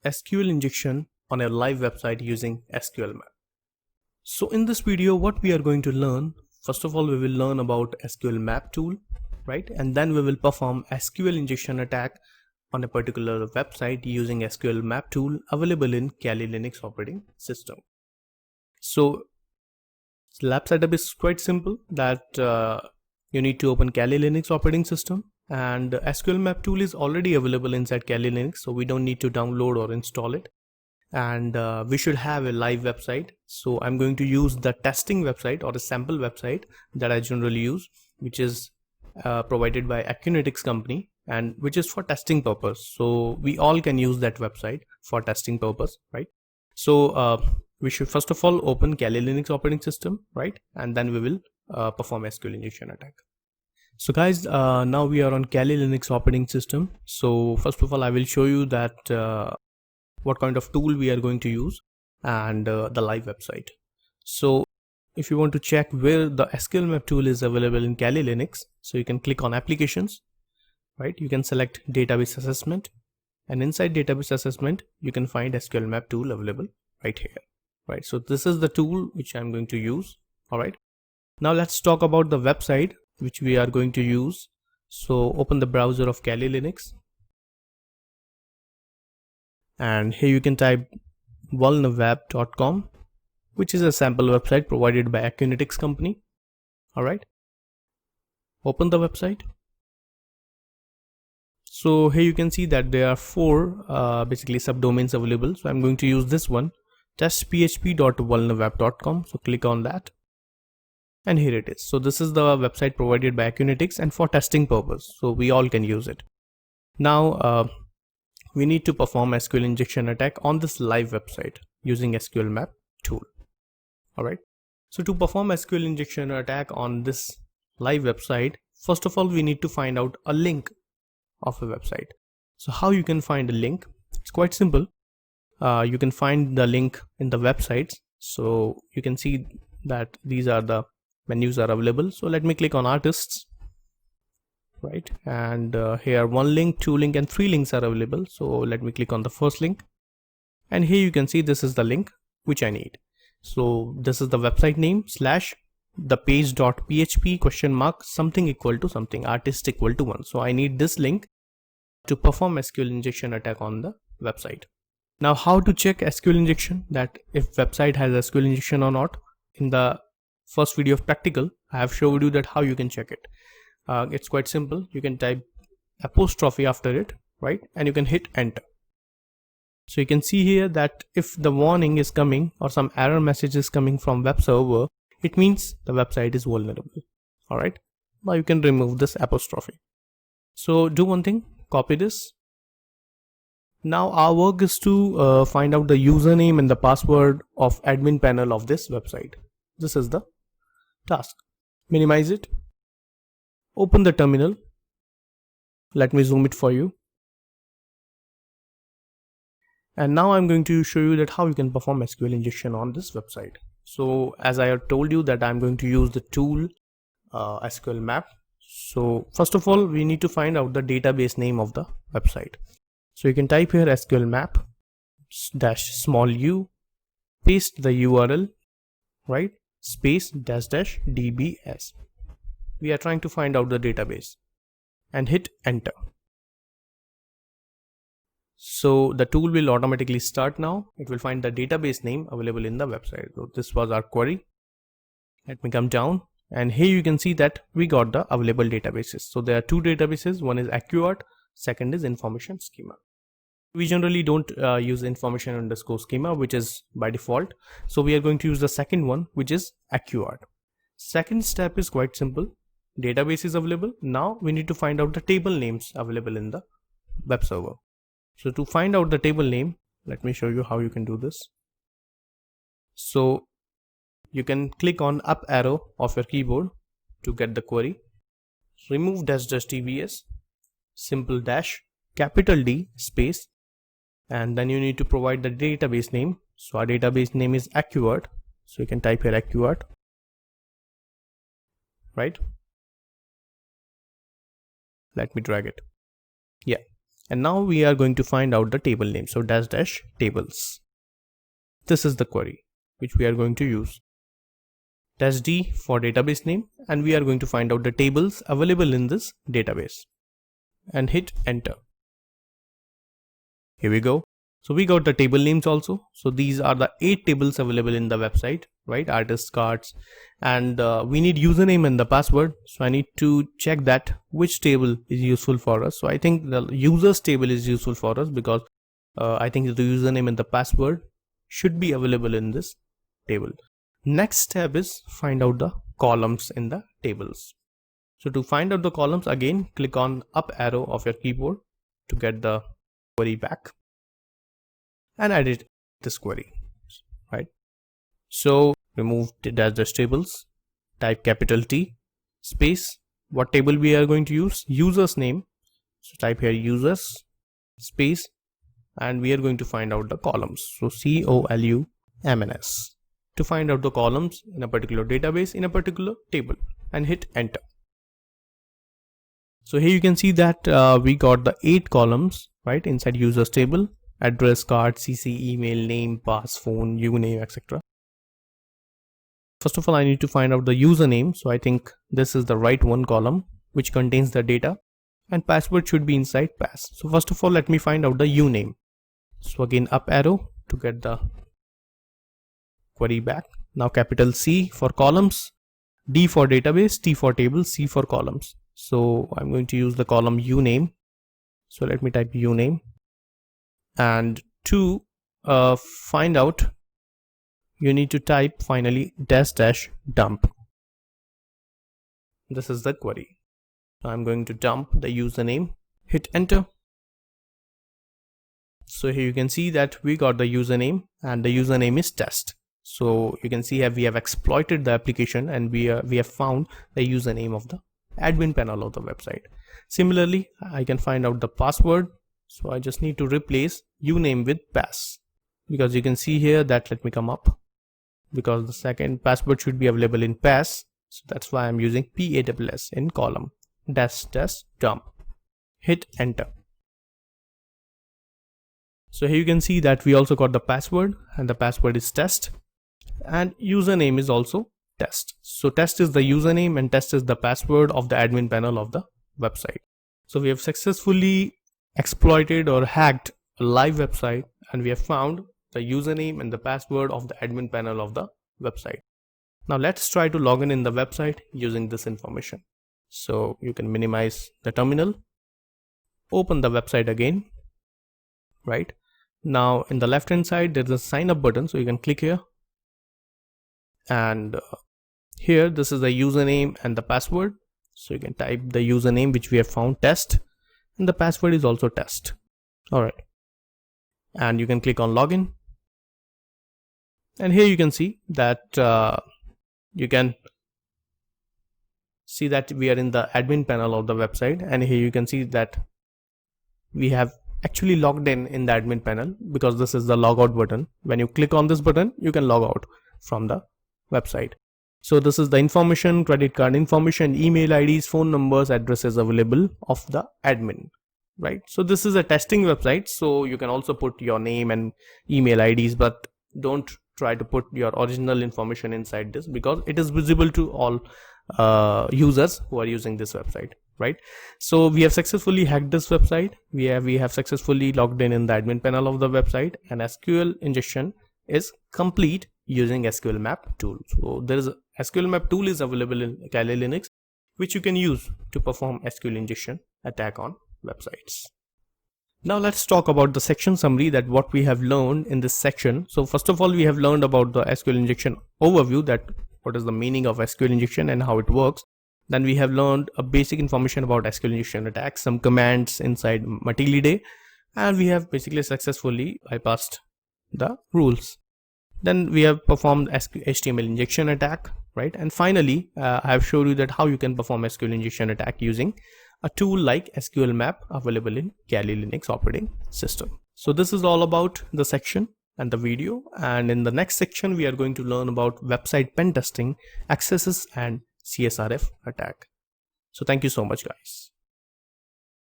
SQL injection on a live website using SQL Map. So in this video, what we are going to learn, first of all, we will learn about SQL Map tool, right? And then we will perform SQL injection attack on a particular website using SQL Map tool available in Kali Linux operating system. So lab setup is quite simple, that you need to open Kali Linux operating system, and SQL Map tool is already available inside Kali Linux, so we don't need to download or install it. And we should have a live website. So I'm going to use the testing website or a sample website that I generally use, which is provided by Acunetics company, and which is for testing purpose. So we all can use that website for testing purpose, right? So we should first of all open Kali Linux operating system, right? And then we will perform SQL injection attack. So guys, now we are on Kali Linux operating system. So first of all, I will show you that what kind of tool we are going to use and the live website. So if you want to check where the SQL Map tool is available in Kali Linux, so you can click on applications, right? You can select database assessment, and inside database assessment you can find SQL Map tool available right here, right? So this is the tool which I'm going to use. All right, now let's talk about the website which we are going to use. So open the browser of Kali Linux, and here you can type vulnerweb.com, which is a sample website provided by Acunetics company. All right, open the website. So here you can see that there are four basically subdomains available. So I'm going to use this one, testphp.vulnerweb.com. so click on that, and here it is. So this is the website provided by Acunetics and for testing purpose, so we all can use it. Now we need to perform SQL injection attack on this live website using SQL Map tool. All right, so to perform SQL injection attack on this live website, first of all we need to find out a link of a website. So how you can find a link? It's quite simple. You can find the link in the websites. So you can see that these are the menus are available. So let me click on artists, right? And here one link, two link, and three links are available. So let me click on the first link, and here you can see this is the link which I need. So this is the website name / the page.php ? Something equal to something, artist equal to 1. So I need this link to perform SQL injection attack on the website. Now how to check SQL injection, that if website has SQL injection or not? In the first video of practical, I have showed you that how you can check it. It's quite simple. You can type apostrophe after it, right? And you can hit enter. So you can see here that if the warning is coming or some error message is coming from web server, it means the website is vulnerable. All right, now you can remove this apostrophe. So do one thing, copy this. Now our work is to find out the username and the password of admin panel of this website. This is the task. Minimize it. Open the terminal. Let me zoom it for you. And now I'm going to show you that how you can perform SQL injection on this website. So as I have told you that I'm going to use the tool SQL Map. So first of all, we need to find out the database name of the website. So you can type here SQL Map -u, paste the URL, right, space --dbs. We are trying to find out the database, and hit enter. So the tool will automatically start now. It will find the database name available in the website. So this was our query. Let me come down, and here you can see that we got the available databases. So there are two databases. One is AccuArt, second is Information Schema. We generally don't use information_schema, which is by default. So we are going to use the second one, which is AccuArt. Second step is quite simple. Database is available. Now we need to find out the table names available in the web server. So to find out the table name, let me show you how you can do this. So you can click on up arrow of your keyboard to get the query. Remove --dbs, simple dash, capital D, space, and then you need to provide the database name. So our database name is AccuArt. So you can type here AccuArt, right? Let me drag it. Yeah. And now we are going to find out the table name. So dash dash tables. This is the query which we are going to use. Dash D for database name, and we are going to find out the tables available in this database and hit enter. Here we go. So we got the table names also. So these are the 8 tables available in the website, right? Artist cards, and we need username and the password. So I need to check that which table is useful for us. So I think the users table is useful for us because I think the username and the password should be available in this table. Next step is find out the columns in the tables. So to find out the columns, again click on up arrow of your keyboard to get the query back and edit this query, right? So remove the dash tables, type capital T space, what table we are going to use, users name. So type here users space, and we are going to find out the columns. So COLUMNS to find out the columns in a particular database in a particular table and hit enter. So here you can see that we got the 8 columns, right, inside users table: address, card, CC, email, name, pass, phone, uname, etc. First of all, I need to find out the username. So I think this is the right one column which contains the data, and password should be inside pass. So first of all, let me find out the uname. So again up arrow to get the query back. Now capital C for columns, D for database, T for table, C for columns. So I'm going to use the column uname. So let me type uname, and to find out, you need to type finally dash dash dump. This is the query. So I'm going to dump the username, hit enter. So here you can see that we got the username, and the username is test. So you can see here we have exploited the application, and we have found the username of the admin panel of the website. Similarly, I can find out the password. So I just need to replace uname with pass, because you can see here that, let me come up, because the second password should be available in pass. So that's why I'm using PASS in column dash dash dump. Hit enter. So here you can see that we also got the password, and the password is test, and username is also test. So test is the username and test is the password of the admin panel of the website. So we have successfully exploited or hacked a live website, and we have found the username and the password of the admin panel of the website. Now let's try to log in the website using this information. So you can minimize the terminal, open the website again, right? Now in the left hand side there's a sign up button, so you can click here, and here this is the username and the password. So you can type the username which we have found, test, and the password is also test. All right, and you can click on login, and here you can see that you can see that we are in the admin panel of the website, and here you can see that we have actually logged in the admin panel, because this is the logout button. When you click on this button, you can log out from the website. So this is the information, credit card information, email IDs, phone numbers, addresses available of the admin, right? So this is a testing website, so you can also put your name and email IDs, but don't try to put your original information inside this, because it is visible to all users who are using this website, right? So we have successfully hacked this website. We have successfully logged in the admin panel of the website, and SQL injection is complete using SQL Map tool. So there is a SQL Map tool is available in Kali Linux, which you can use to perform SQL injection attack on websites. Now let's talk about the section summary, that what we have learned in this section. So first of all, we have learned about the SQL injection overview, that what is the meaning of SQL injection and how it works. Then we have learned a basic information about SQL injection attack, some commands inside Matilde, and we have basically successfully bypassed the rules. Then we have performed HTML injection attack, right? And finally, I have showed you that how you can perform SQL injection attack using a tool like SQL Map available in Kali Linux operating system. So this is all about the section and the video, and in the next section we are going to learn about website pen testing, accesses, and CSRF attack. So thank you so much, guys.